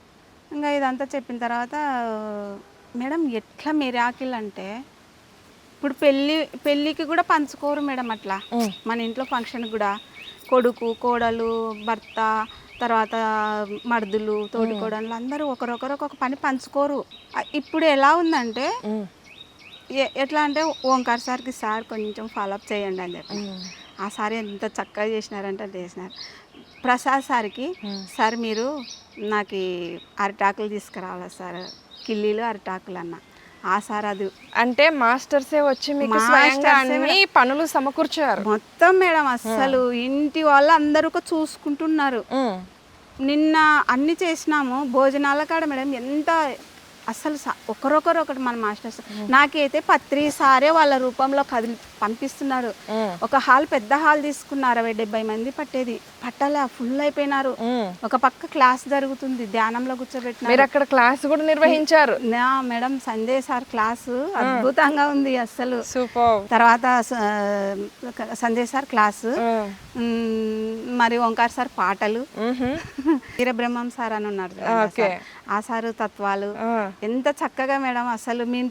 ఇంకా ఇదంతా చెప్పిన తర్వాత మేడం ఎట్లా మిరాకిల్ అంటే ఇప్పుడు పెళ్ళికి కూడా పంచుకోరు మేడం. అట్లా మన ఇంట్లో ఫంక్షన్ కూడా కొడుకు కోడలు భర్త తర్వాత మర్దులు తోటి కోడలు అందరూ ఒకరొకరు ఒక పని పంచుకోరు. ఇప్పుడు ఎలా ఉందంటే ఎట్లా అంటే ఓంకార్ సార్కి సార్ కొంచెం ఫాలోఅప్ చేయండి అని చెప్పి ఆ సార్ ఎంత చక్కగా చేసినారంటే చేసినారు. ప్రసాద్ సార్కి సార్ మీరు నాకు అరిటాకులు తీసుకురావాలి సార్, కిల్లీలు అరిటాకులు అన్న. ఆ సార్ అది అంటే మాస్టర్సే వచ్చి మీకు అన్ని పనులు సమకూర్చారు మొత్తం మేడం. అస్సలు ఇంటి వాళ్ళు అందరూ చూసుకుంటున్నారు. నిన్న అన్ని చేసినాము భోజనాల కాడ మేడం. ఎంత అసలు ఒకటి మన మాస్టర్స్ నాకైతే సారే వాళ్ళ రూపంలో కదిలి పంపిస్తున్నారు. ఒక హాల్ పెద్ద హాల్ తీసుకున్నారు, 60-70 మంది పట్టేది, పట్టాల ఫుల్ అయిపోయినారు. ఒక పక్క క్లాస్ జరుగుతుంది, ధ్యానంలో కూర్చోబెట్టినారు. అక్కడ క్లాస్ కూడా నిర్వహించారు మేడం. సంజయ్ సార్ క్లాసు అద్భుతంగా ఉంది అసలు. సూపర్. తర్వాత సంజయ్ సార్ క్లాసు, మరి ఓంకార్ సార్ పాటలు, వీరబ్రహ్మం సార్ అని ఉన్నారు ఆ సారు తత్వాలు. ఎంత చక్కగా మేడం. అసలు మేము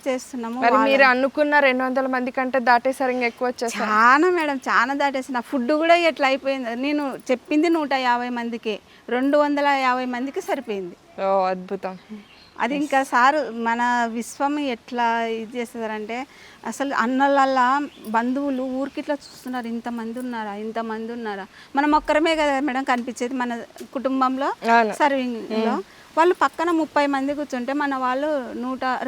చేస్తున్నాము. మీరు అనుకున్న 200 మంది కంటే దాటేసరి ఎక్కువ వచ్చేసి చాలా మేడం, చాలా దాటేసిన. ఫుడ్ కూడా ఎట్లా అయిపోయింది, నేను చెప్పింది 150 మందికి 250 మందికి సరిపోయింది. ఓ అద్భుతం. అది ఇంకా సారు మన విశ్వం ఎట్లా ఇది చేస్తారంటే అసలు అన్నలల్లా బంధువులు ఊరికి ఇట్లా చూస్తున్నారు, ఇంతమంది ఉన్నారా. మనం ఒక్కరమే కదా మేడం కనిపించేది మన కుటుంబంలో సర్వింగ్లో. వాళ్ళు పక్కన 30 మంది కూర్చుంటే మన వాళ్ళు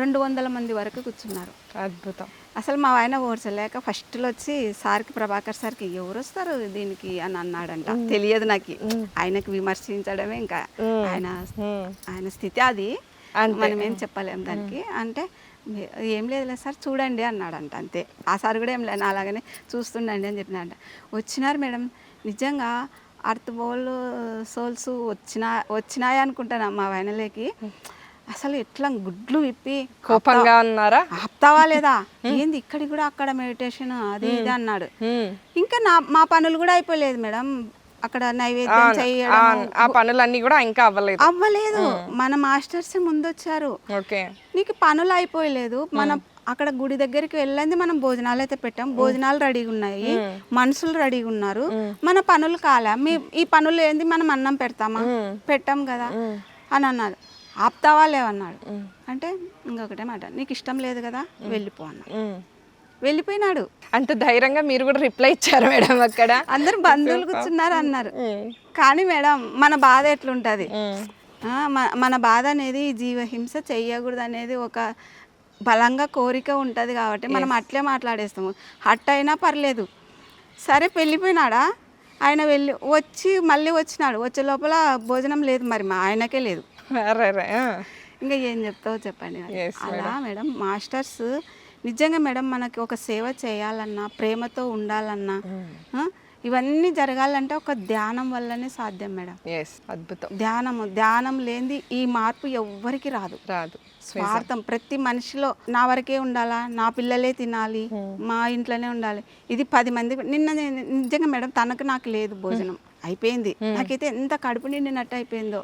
200 మంది వరకు కూర్చున్నారు. అద్భుతం. అసలు మా ఆయన ఓర్చలేక ఫస్ట్లో వచ్చి సార్కి, ప్రభాకర్ సార్కి ఎవరు వస్తారు దీనికి అని అన్నాడంట. తెలియదు నాకు, ఆయనకు విమర్శించడమే ఇంకా ఆయన స్థితి అది, మనం ఏం చెప్పలేం దానికి. అంటే ఏం లేదులే సార్ చూడండి అన్నాడంట, అంతే. ఆ సార్ కూడా ఏం లేదు అలాగనే చూస్తుండండి అని చెప్పినాడంట. వచ్చినారు మేడం, నిజంగా అర్త్ బౌల్ సోల్స్ వచ్చినాయి అనుకుంటాను మా వైనలేకి. అసలు ఎట్లా గుడ్లు విప్పి కోపంగా ఉన్నారా, ఆపుతావా లేదా, ఏంది ఇక్కడికి కూడా అక్కడ మెడిటేషన్ అది ఇది అన్నాడు. ఇంకా మా పనులు కూడా అయిపోలేదు మేడం, అక్కడ నైవేద్యం చేయడం ఆ పనులన్నీ కూడా ఇంకా అవ్వలేదు. మన మాస్టర్స్ ముందు వచ్చారు, నీకు పనులు అయిపోయలేదు. మనం అక్కడ గుడి దగ్గరికి వెళ్ళింది, మనం భోజనాలు అయితే పెట్టాం, భోజనాలు రెడీగా ఉన్నాయి, మనుషులు రెడీగా ఉన్నారు, మన పనులు కాలే. ఈ పనులు ఏంది, మనం అన్నం పెడతామా, పెట్టాం కదా అని అన్నారు. ఆపుతావా లేవన్నాడు. అంటే ఇంకొకటే మాట, నీకు ఇష్టం లేదు కదా వెళ్ళిపో అన్నా. వెళ్ళిపోయినాడు. అంత ధైర్యంగా మీరు కూడా రిప్లై ఇచ్చారు మేడం? అక్కడ అందరు బంధువులు కూర్చున్నారు అన్నారు. కానీ మేడం మన బాధ ఎట్లుంటుంది, మన బాధ అనేది జీవహింస చెయ్యకూడదు అనేది ఒక బలంగా కోరిక ఉంటుంది కాబట్టి మనం అట్లే మాట్లాడేస్తాము. హట్ అయినా పర్లేదు. సరే వెళ్ళిపోయినాడా ఆయన, మళ్ళీ వచ్చినాడు. వచ్చే లోపల భోజనం లేదు, మరి మా ఆయనకే లేదు. ఇంకా ఏం చెప్తావో చెప్పండి. అలా మేడం మాస్టర్స్ నిజంగా మేడం మనకి ఒక సేవ చేయాలన్నా, ప్రేమతో ఉండాలన్నా, ఇవన్నీ జరగాలంటే ఒక ధ్యానం వల్లనే సాధ్యం మేడం. అద్భుతం. ధ్యానం లేనిది ఈ మార్పు ఎవ్వరికి రాదు. స్వార్థం ప్రతి మనిషిలో, నా వరకే ఉండాలా, నా పిల్లలే తినాలి, మా ఇంట్లోనే ఉండాలి, ఇది 10 మంది. నిజంగా మేడం తనకు నాకు లేదు భోజనం అయిపోయింది, నాకైతే ఎంత కడుపు నిండినట్టు అయిపోయిందో.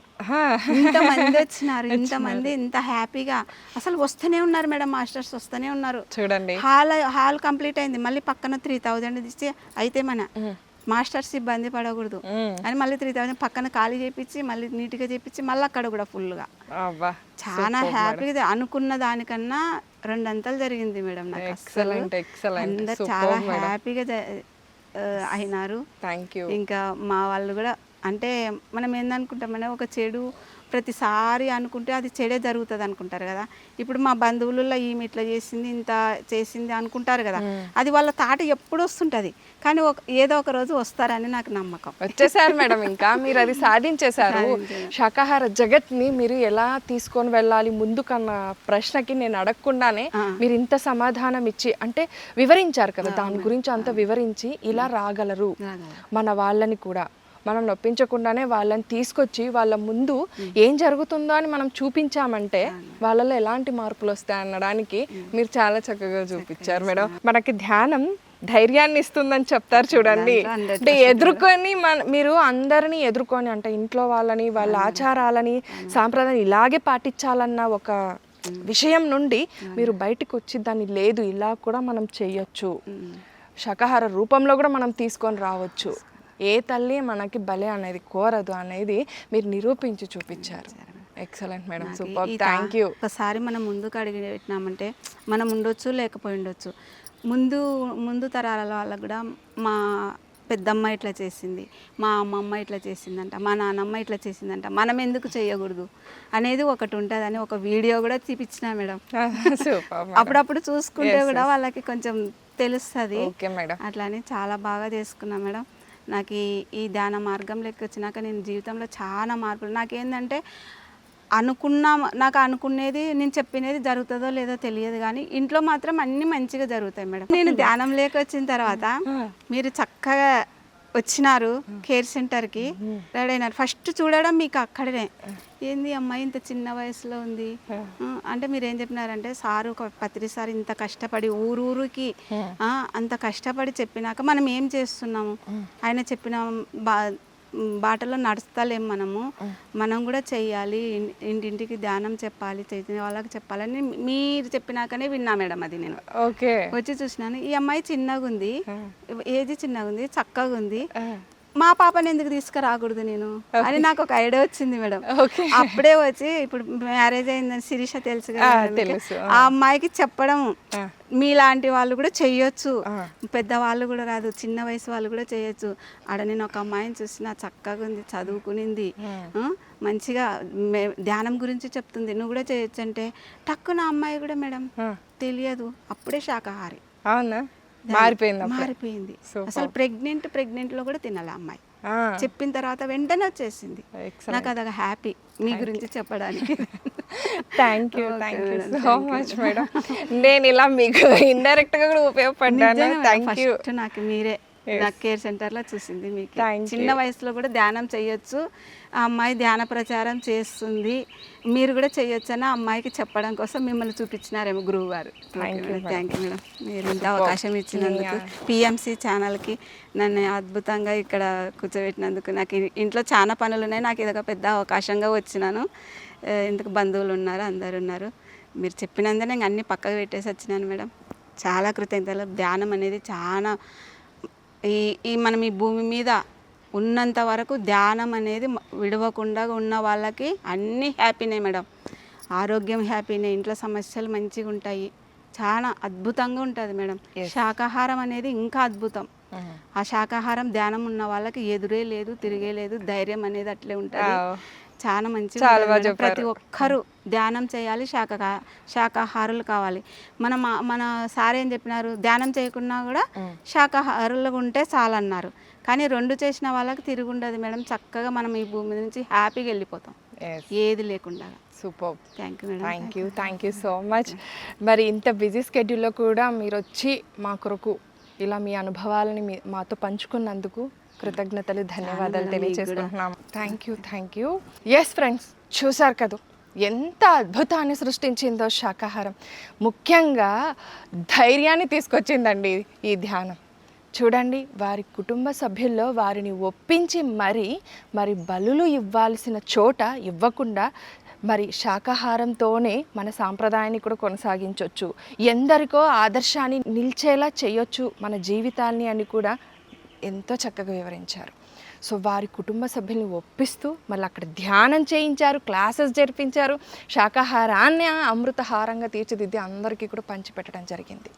ఇంతమంది వచ్చినారు, ఇంతమంది ఇంత హ్యాపీగా అసలు వస్తూనే ఉన్నారు మేడం, మాస్టర్స్ వస్తూనే ఉన్నారు. చూడండి, హాల్ కంప్లీట్ అయింది, మళ్ళీ పక్కన 3000 ఇస్తే అయితే మన మాస్టర్స్ ఇబ్బంది పడకూడదు అని మళ్ళీ 3000 పక్కన ఖాళీ చేపించి మళ్ళీ నీట్గా చేపించి మళ్ళీ అక్కడ కూడా ఫుల్గా చాలా హ్యాపీగా, అనుకున్న దానికన్నా 2 అంతలు జరిగింది మేడం. నాకు అందరు చాలా హ్యాపీగా అయినారు. ఇంకా మా వాళ్ళు కూడా, అంటే మనం ఏందనుకుంటామనే ఒక చెడు ప్రతిసారి అనుకుంటే అది చెడే జరుగుతుంది అనుకుంటారు కదా. ఇప్పుడు మా బంధువులలో ఈమె ఇట్లా చేసింది, ఇంత చేసింది అనుకుంటారు కదా, అది వాళ్ళ తాట ఎప్పుడు వస్తుంటుంది. కానీ ఏదో ఒక రోజు వస్తారని నాకు నమ్మకం. వచ్చేసారు మేడం, ఇంకా మీరు అది సాధించేశారు. శాకాహార జగత్ని మీరు ఎలా తీసుకొని వెళ్ళాలి ముందుకన్న ప్రశ్నకి నేను అడగకుండానే మీరు ఇంత సమాధానం ఇచ్చి, అంటే వివరించారు కదా, దాని గురించి అంత వివరించి ఇలా రాగలరు. మన వాళ్ళని కూడా మనం నొప్పించకుండానే వాళ్ళని తీసుకొచ్చి వాళ్ళ ముందు ఏం జరుగుతుందో అని మనం చూపించామంటే వాళ్ళలో ఎలాంటి మార్పులు వస్తాయి అనడానికి మీరు చాలా చక్కగా చూపించారు మేడం. మనకి ధ్యానం ధైర్యాన్ని ఇస్తుందని చెప్తారు చూడండి. అంటే ఎదుర్కొని మీరు అందరినీ ఎదుర్కొని, అంటే ఇంట్లో వాళ్ళని, వాళ్ళ ఆచారాలని, సాంప్రదాయాన్ని ఇలాగే పాటించాలన్న ఒక విషయం నుండి మీరు బయటకు వచ్చి దాన్ని లేదు ఇలా కూడా మనం చెయ్యొచ్చు, శాకాహార రూపంలో కూడా మనం తీసుకొని రావచ్చు, ఏ తల్లి మనకి బలే అనేది కోరదు అనేది మీరు నిరూపించి చూపించారు. Excellent madam, super, thank you. ఒకసారి మనం ముందుకు అడిగి పెట్టినామంటే మనం ఉండొచ్చు, లేకపోయి ఉండొచ్చు. ముందు తరాల వాళ్ళకు కూడా మా పెద్దమ్మ ఇట్లా చేసింది, మా అమ్మమ్మ ఇట్లా చేసిందంట, మా నాన్నమ్మ ఇట్లా చేసిందంట, మనం ఎందుకు చేయకూడదు అనేది ఒకటి ఉంటుందని ఒక వీడియో కూడా చూపించిన మేడం. అప్పుడప్పుడు చూసుకుంటే కూడా వాళ్ళకి కొంచెం తెలుస్తుంది. అట్లానే చాలా బాగా చేసుకున్నా మేడం. నాకు ఈ ధ్యాన మార్గంలోకి వచ్చినాక నేను జీవితంలో చాలా మార్పులు, నాకేంటంటే నాకు అనుకునేది, నేను చెప్పినది జరుగుతుందో లేదో తెలియదు, కానీ ఇంట్లో మాత్రం అన్నీ మంచిగా జరుగుతాయి మేడం. నేను ధ్యానంలోకి వచ్చిన తర్వాత మీరు చక్కగా వచ్చినారు కేర్ సెంటర్కి, రెడీ అయినారు. ఫస్ట్ చూడడం మీకు అక్కడనే, ఏంది అమ్మాయి ఇంత చిన్న వయసులో ఉంది అంటే మీరు ఏం చెప్పినారంటే, సారు పత్రిసారి ఇంత కష్టపడి ఊరూరికి అంత కష్టపడి చెప్పినాక మనం ఏం చేస్తున్నాము, ఆయన చెప్పిన బాటలో నడుస్తలేం, మనం కూడా చెయ్యాలి, ఇంటింటికి ధ్యానం చెప్పాలి, చైతన్య వాళ్ళకి చెప్పాలని మీరు చెప్పినాకనే విన్నా మేడం. అది నేను వచ్చి చూసినాను, ఈ అమ్మాయి చిన్నగా ఉంది, ఏజ్ చిన్నగా ఉంది, చక్కగా ఉంది, మా పాపని ఎందుకు తీసుకురాకూడదు నేను అని నాకు ఒక ఐడియా వచ్చింది మేడం. ఓకే. అప్పుడే వచ్చి ఇప్పుడు మ్యారేజ్ అయిందని శిరీష తెలుసు కదా మేడం మీకు. తెలుసు. ఆ అమ్మాయికి చెప్పడం మీలాంటి వాళ్ళు కూడా చెయ్యొచ్చు, పెద్దవాళ్ళు కూడా కాదు, చిన్న వయసు వాళ్ళు కూడా చేయొచ్చు. ఆడ నేను ఒక అమ్మాయిని చూసిన, చక్కగా ఉంది, చదువుకునింది, మంచిగా ధ్యానం గురించి చెప్తుంది, నువ్వు కూడా చేయొచ్చు అంటే టక్కున అమ్మాయి కూడా మేడం తెలియదు, అప్పుడే శాకాహారి. అవునా? మారిపోయింది. అసలు ప్రెగ్నెంట్ లో కూడా తినాలి అమ్మాయి. చెప్పిన తర్వాత వెంటనే వచ్చేసింది. నాకు అదొక హ్యాపీ మీ గురించి చెప్పడానికి. Thank you so much madam. నేను ఇలా మీకు ఇండైరెక్ట్ గా కూడా ఉపయోగపడ్డాను. Thank you. నాకు మీరే నాకు కేర్ సెంటర్లో చూసింది. మీకు చిన్న వయసులో కూడా ధ్యానం చేయొచ్చు, ఆ అమ్మాయి ధ్యాన ప్రచారం చేస్తుంది, మీరు కూడా చేయొచ్చు అని ఆ అమ్మాయికి చెప్పడం కోసం మిమ్మల్ని చూపించినారేమో గురువు గారు. థ్యాంక్ యూ మేడం, మీరు ఇంత అవకాశం ఇచ్చినందుకు, పిఎంసి ఛానల్కి నన్ను అద్భుతంగా ఇక్కడ కూర్చోబెట్టినందుకు. నాకు ఇంట్లో చాలా పనులు ఉన్నాయి, నాకు ఇది ఒక పెద్ద అవకాశంగా వచ్చినాను. ఇందుకు బంధువులు ఉన్నారు, అందరు ఉన్నారు, మీరు చెప్పినందునే నేను అన్ని పక్కకు పెట్టేసి వచ్చినాను మేడం. చాలా కృతజ్ఞతలు. ధ్యానం అనేది చాలా ఈ మనం ఈ భూమి మీద ఉన్నంత వరకు ధ్యానం అనేది విడవకుండా ఉన్న వాళ్ళకి అన్నీ హ్యాపీనే మేడం. ఆరోగ్యం హ్యాపీనే, ఇంట్లో సమస్యలు మంచిగా ఉంటాయి, చాలా అద్భుతంగా ఉంటుంది మేడం. శాకాహారం అనేది ఇంకా అద్భుతం. ఆ శాకాహారం ధ్యానం ఉన్న వాళ్ళకి ఎదురే లేదు, తిరిగే లేదు, ధైర్యం అనేది అట్లే ఉంటుంది. చాలా మంచిగా ప్రతి ఒక్కరూ ధ్యానం చేయాలి, శాకాహారులు కావాలి. మన సార్ ఏం చెప్పినారు, ధ్యానం చేయకున్నా కూడా శాకాహారులుగా ఉంటే చాలన్నారు. కానీ రెండు చేసిన వాళ్ళకి తిరుగుండదు మేడం. చక్కగా మనం ఈ భూమి నుంచి హ్యాపీగా వెళ్ళిపోతాం, ఏది లేకుండా. Super. Thank you madam. Thank you so much. మరి ఇంత బిజీ స్కెడ్యూల్లో కూడా మీరు వచ్చి మా కొరకు ఇలా మీ అనుభవాలని మాతో పంచుకున్నందుకు కృతజ్ఞతలు, ధన్యవాదాలు తెలియజేసుకుంటున్నాం. Thank you. ఎస్ ఫ్రెండ్స్, చూసారు కదా ఎంత అద్భుతాన్ని సృష్టించిందో శాకాహారం. ముఖ్యంగా ధైర్యాన్ని తీసుకొచ్చిందండి ఈ ధ్యానం. చూడండి, వారి కుటుంబ సభ్యుల్లో వారిని ఒప్పించి మరి బలులు ఇవ్వాల్సిన చోట ఇవ్వకుండా మరి శాకాహారంతోనే మన సాంప్రదాయాన్ని కూడా కొనసాగించవచ్చు, ఎందరికో ఆదర్శాన్ని నిలిచేలా చేయొచ్చు మన జీవితాన్ని అని కూడా ఎంతో చక్కగా వివరించారు. సో వారి కుటుంబ సభ్యుల్ని ఒప్పిస్తూ మళ్ళీ అక్కడ ధ్యానం చేయించారు, క్లాసెస్ జరిపించారు, శాకాహారాన్ని అమృతహారంగా తీర్చిదిద్ది అందరికీ కూడా పంచిపెట్టడం జరిగింది.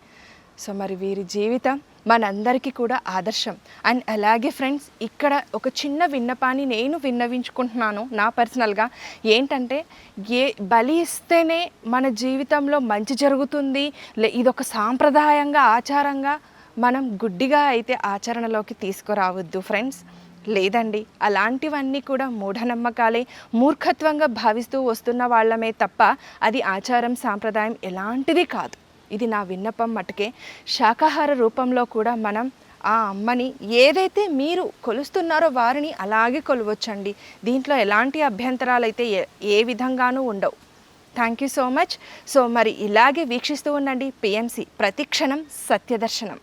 సో మరి వీరి జీవితం మనందరికీ కూడా ఆదర్శం. అండ్ అలాగే ఫ్రెండ్స్, ఇక్కడ ఒక చిన్న విన్నపాన్ని నేను విన్నవించుకుంటున్నాను నా పర్సనల్గా. ఏంటంటే, బలి ఇస్తేనే మన జీవితంలో మంచి జరుగుతుంది, ఇదొక సాంప్రదాయంగా ఆచారంగా మనం గుడ్డిగా అయితే ఆచరణలోకి తీసుకురావద్దు ఫ్రెండ్స్. లేదండి, అలాంటివన్నీ కూడా మూఢనమ్మకాలే, మూర్ఖత్వంగా భావిస్తూ వస్తున్న వాళ్ళమే తప్ప అది ఆచారం సాంప్రదాయం ఎలాంటిది కాదు. ఇది నా విన్నపం మటుకే. శాకాహార రూపంలో కూడా మనం ఆ అమ్మని ఏదైతే మీరు కొలుస్తున్నారో వారిని అలాగే కొలవచ్చండి. దీంట్లో ఎలాంటి అభ్యంతరాలు అయితే ఏ విధంగానూ ఉండవు. Thank you so much. So మరి ఇలాగే వీక్షిస్తూ ఉండండి పిఎంసి, ప్రతిక్షణం సత్యదర్శనం.